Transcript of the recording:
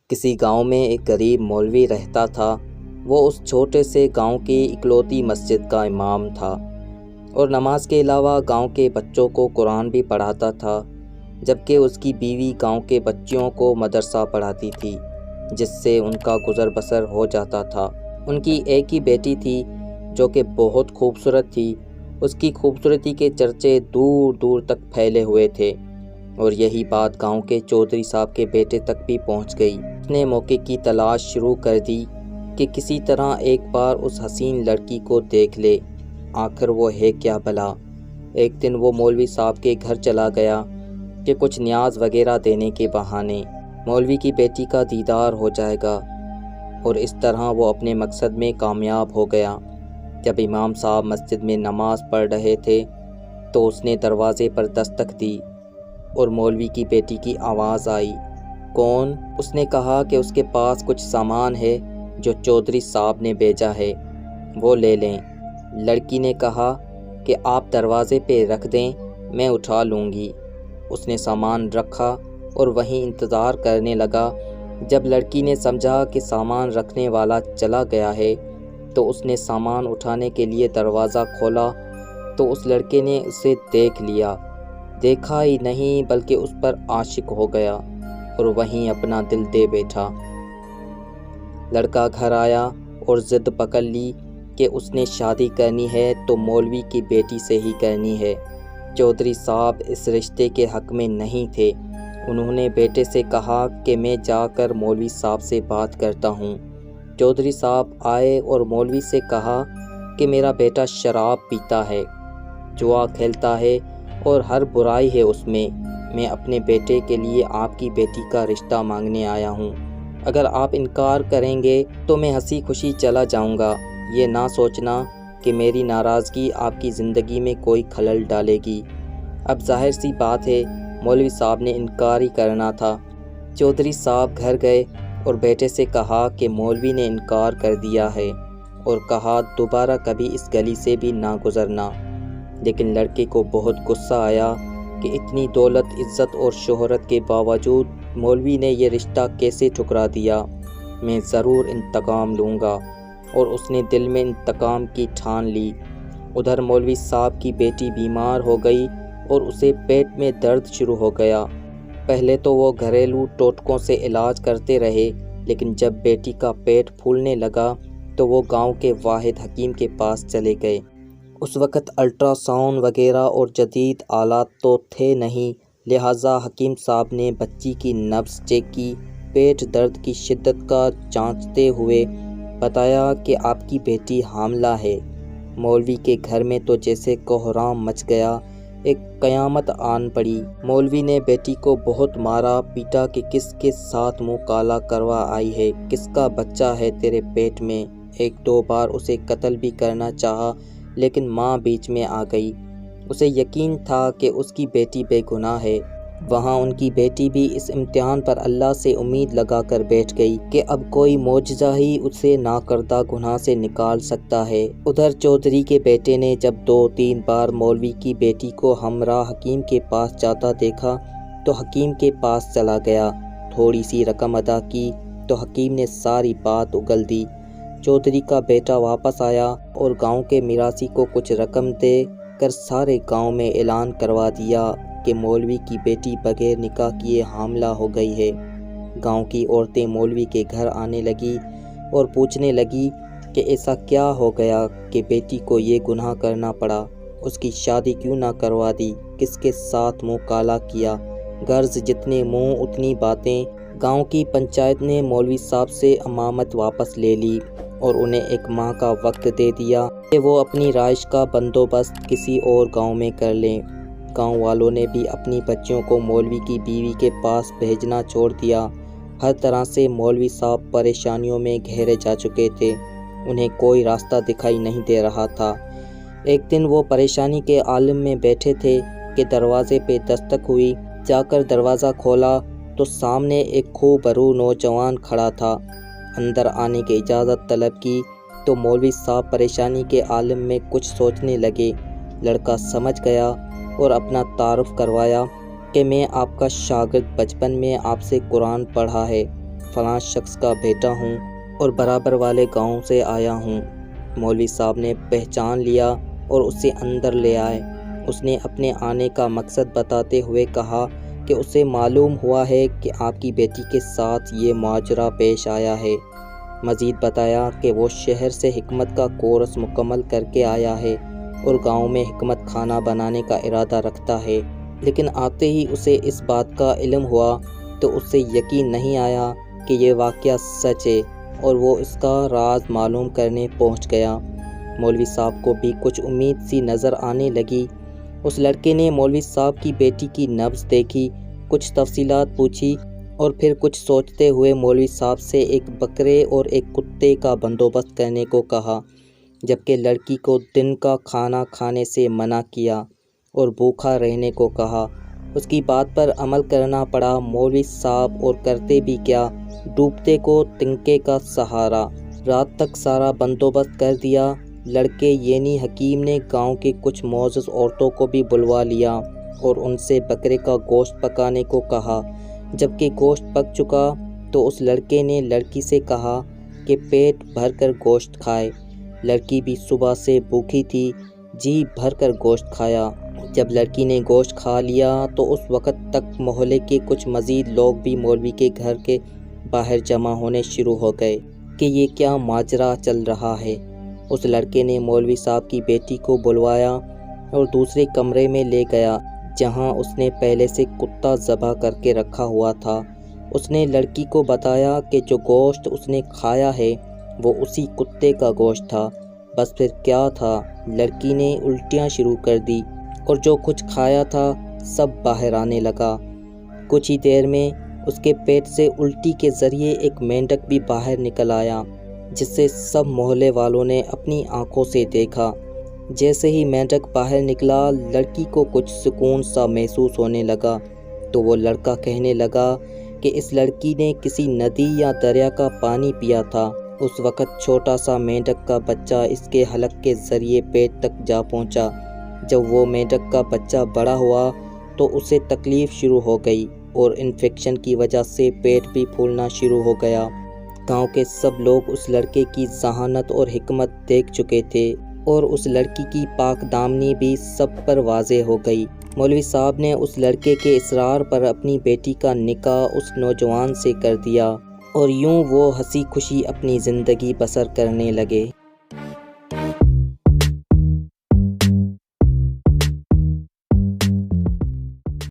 کسی گاؤں میں ایک غریب مولوی رہتا تھا۔ وہ اس چھوٹے سے گاؤں کی اکلوتی مسجد کا امام تھا اور نماز کے علاوہ گاؤں کے بچوں کو قرآن بھی پڑھاتا تھا، جبکہ اس کی بیوی گاؤں کے بچیوں کو مدرسہ پڑھاتی تھی، جس سے ان کا گزر بسر ہو جاتا تھا۔ ان کی ایک ہی بیٹی تھی جو کہ بہت خوبصورت تھی۔ اس کی خوبصورتی کے چرچے دور دور تک پھیلے ہوئے تھے اور یہی بات گاؤں کے چودھری صاحب کے بیٹے تک بھی پہنچ گئی۔ اس نے موقع کی تلاش شروع کر دی کہ کسی طرح ایک بار اس حسین لڑکی کو دیکھ لے، آخر وہ ہے کیا بلا۔ ایک دن وہ مولوی صاحب کے گھر چلا گیا کہ کچھ نیاز وغیرہ دینے کے بہانے مولوی کی بیٹی کا دیدار ہو جائے گا، اور اس طرح وہ اپنے مقصد میں کامیاب ہو گیا۔ جب امام صاحب مسجد میں نماز پڑھ رہے تھے تو اس نے دروازے پر دستک دی اور مولوی کی بیٹی کی آواز آئی، کون؟ اس نے کہا کہ اس کے پاس کچھ سامان ہے جو چودھری صاحب نے بھیجا ہے، وہ لے لیں۔ لڑکی نے کہا کہ آپ دروازے پہ رکھ دیں، میں اٹھا لوں گی۔ اس نے سامان رکھا اور وہیں انتظار کرنے لگا۔ جب لڑکی نے سمجھا کہ سامان رکھنے والا چلا گیا ہے تو اس نے سامان اٹھانے کے لیے دروازہ کھولا تو اس لڑکے نے اسے دیکھ لیا، دیکھا ہی نہیں بلکہ اس پر عاشق ہو گیا اور وہیں اپنا دل دے بیٹھا۔ لڑکا گھر آیا اور ضد پکڑ لی کہ اس نے شادی کرنی ہے تو مولوی کی بیٹی سے ہی کرنی ہے۔ چودھری صاحب اس رشتے کے حق میں نہیں تھے۔ انہوں نے بیٹے سے کہا کہ میں جا کر مولوی صاحب سے بات کرتا ہوں۔ چودھری صاحب آئے اور مولوی سے کہا کہ میرا بیٹا شراب پیتا ہے، جوا کھیلتا ہے اور ہر برائی ہے اس میں اپنے بیٹے کے لیے آپ کی بیٹی کا رشتہ مانگنے آیا ہوں۔ اگر آپ انکار کریں گے تو میں ہنسی خوشی چلا جاؤں گا، یہ نہ سوچنا کہ میری ناراضگی آپ کی زندگی میں کوئی خلل ڈالے گی۔ اب ظاہر سی بات ہے مولوی صاحب نے انکار ہی کرنا تھا۔ چودھری صاحب گھر گئے اور بیٹے سے کہا کہ مولوی نے انکار کر دیا ہے اور کہا دوبارہ کبھی اس گلی سے بھی نہ گزرنا۔ لیکن لڑکے کو بہت غصہ آیا کہ اتنی دولت، عزت اور شہرت کے باوجود مولوی نے یہ رشتہ کیسے ٹھکرا دیا۔ میں ضرور انتقام لوں گا، اور اس نے دل میں انتقام کی ٹھان لی۔ ادھر مولوی صاحب کی بیٹی بیمار ہو گئی اور اسے پیٹ میں درد شروع ہو گیا۔ پہلے تو وہ گھریلو ٹوٹکوں سے علاج کرتے رہے، لیکن جب بیٹی کا پیٹ پھولنے لگا تو وہ گاؤں کے واحد حکیم کے پاس چلے گئے۔ اس وقت الٹرا ساؤنڈ وغیرہ اور جدید آلات تو تھے نہیں، لہٰذا حکیم صاحب نے بچی کی نبض چیک کی، پیٹ درد کی شدت کا جانچتے ہوئے بتایا کہ آپ کی بیٹی حاملہ ہے۔ مولوی کے گھر میں تو جیسے کوہرام مچ گیا، ایک قیامت آن پڑی۔ مولوی نے بیٹی کو بہت مارا پیٹا کہ کس کے ساتھ منہ کالا کروا آئی ہے، کس کا بچہ ہے تیرے پیٹ میں۔ ایک دو بار اسے قتل بھی کرنا چاہا، لیکن ماں بیچ میں آ گئی۔ اسے یقین تھا کہ اس کی بیٹی بے گناہ ہے۔ وہاں ان کی بیٹی بھی اس امتحان پر اللہ سے امید لگا کر بیٹھ گئی کہ اب کوئی معجزہ ہی اسے ناکردہ گناہ سے نکال سکتا ہے۔ ادھر چودھری کے بیٹے نے جب 2-3 بار مولوی کی بیٹی کو ہمراہ حکیم کے پاس جاتا دیکھا تو حکیم کے پاس چلا گیا۔ تھوڑی سی رقم ادا کی تو حکیم نے ساری بات اگل دی۔ چودھری کا بیٹا واپس آیا اور گاؤں کے میراثی کو کچھ رقم دے کر سارے گاؤں میں اعلان کروا دیا کہ مولوی کی بیٹی بغیر نکاح کیے حاملہ ہو گئی ہے۔ گاؤں کی عورتیں مولوی کے گھر آنے لگی اور پوچھنے لگی کہ ایسا کیا ہو گیا کہ بیٹی کو یہ گناہ کرنا پڑا، اس کی شادی کیوں نہ کروا دی، کس کے ساتھ منہ کالا کیا۔ غرض جتنے منہ اتنی باتیں۔ گاؤں کی پنچایت نے مولوی صاحب سے امامت واپس لے لی اور انہیں 1 ماہ کا وقت دے دیا کہ وہ اپنی رہائش کا بندوبست کسی اور گاؤں میں کر لیں۔ گاؤں والوں نے بھی اپنی بچیوں کو مولوی کی بیوی کے پاس بھیجنا چھوڑ دیا۔ ہر طرح سے مولوی صاحب پریشانیوں میں گھیرے جا چکے تھے، انہیں کوئی راستہ دکھائی نہیں دے رہا تھا۔ ایک دن وہ پریشانی کے عالم میں بیٹھے تھے کہ دروازے پہ دستک ہوئی۔ جا کر دروازہ کھولا تو سامنے ایک خوبرو نوجوان کھڑا تھا۔ اندر آنے کی اجازت طلب کی تو مولوی صاحب پریشانی کے عالم میں کچھ سوچنے لگے۔ لڑکا سمجھ گیا اور اپنا تعارف کروایا کہ میں آپ کا شاگرد، بچپن میں آپ سے قرآن پڑھا ہے، فلاں شخص کا بیٹا ہوں اور برابر والے گاؤں سے آیا ہوں۔ مولوی صاحب نے پہچان لیا اور اسے اندر لے آئے۔ اس نے اپنے آنے کا مقصد بتاتے ہوئے کہا کہ اسے معلوم ہوا ہے کہ آپ کی بیٹی کے ساتھ یہ ماجرا پیش آیا ہے۔ مزید بتایا کہ وہ شہر سے حکمت کا کورس مکمل کر کے آیا ہے اور گاؤں میں حکمت کھانا بنانے کا ارادہ رکھتا ہے، لیکن آتے ہی اسے اس بات کا علم ہوا تو اسے یقین نہیں آیا کہ یہ واقعہ سچ ہے اور وہ اس کا راز معلوم کرنے پہنچ گیا۔ مولوی صاحب کو بھی کچھ امید سی نظر آنے لگی۔ اس لڑکے نے مولوی صاحب کی بیٹی کی نبض دیکھی، کچھ تفصیلات پوچھی اور پھر کچھ سوچتے ہوئے مولوی صاحب سے ایک بکرے اور ایک کتے کا بندوبست کرنے کو کہا، جبکہ لڑکی کو دن کا کھانا کھانے سے منع کیا اور بھوکا رہنے کو کہا۔ اس کی بات پر عمل کرنا پڑا مولوی صاحب، اور کرتے بھی کیا، ڈوبتے کو تنکے کا سہارا۔ رات تک سارا بندوبست کر دیا۔ لڑکے یعنی حکیم نے گاؤں کے کچھ معزز عورتوں کو بھی بلوا لیا اور ان سے بکرے کا گوشت پکانے کو کہا۔ جبکہ گوشت پک چکا تو اس لڑکے نے لڑکی سے کہا کہ پیٹ بھر کر گوشت کھائے۔ لڑکی بھی صبح سے بھوکی تھی، جی بھر کر گوشت کھایا۔ جب لڑکی نے گوشت کھا لیا تو اس وقت تک محلے کے کچھ مزید لوگ بھی مولوی کے گھر کے باہر جمع ہونے شروع ہو گئے کہ یہ کیا ماجرا چل رہا ہے۔ اس لڑکے نے مولوی صاحب کی بیٹی کو بلوایا اور دوسرے کمرے میں لے گیا جہاں اس نے پہلے سے کتا ذبح کر کے رکھا ہوا تھا۔ اس نے لڑکی کو بتایا کہ جو گوشت اس نے کھایا ہے وہ اسی کتے کا گوشت تھا۔ بس پھر کیا تھا، لڑکی نے الٹیاں شروع کر دی اور جو کچھ کھایا تھا سب باہر آنے لگا۔ کچھ ہی دیر میں اس کے پیٹ سے الٹی کے ذریعے ایک مینڈک بھی باہر نکل آیا، جسے سب محلے والوں نے اپنی آنکھوں سے دیکھا۔ جیسے ہی مینڈک باہر نکلا، لڑکی کو کچھ سکون سا محسوس ہونے لگا تو وہ لڑکا کہنے لگا کہ اس لڑکی نے کسی ندی یا دریا کا پانی پیا تھا۔ اس وقت چھوٹا سا مینڈک کا بچہ اس کے حلق کے ذریعے پیٹ تک جا پہنچا۔ جب وہ مینڈک کا بچہ بڑا ہوا تو اسے تکلیف شروع ہو گئی اور انفیکشن کی وجہ سے پیٹ بھی پھولنا شروع ہو گیا۔ گاؤں کے سب لوگ اس لڑکے کی ذہانت اور حکمت دیکھ چکے تھے اور اس لڑکی کی پاک دامنی بھی سب پر واضح ہو گئی۔ مولوی صاحب نے اس لڑکے کے اصرار پر اپنی بیٹی کا نکاح اس نوجوان سے کر دیا اور یوں وہ ہنسی خوشی اپنی زندگی بسر کرنے لگے۔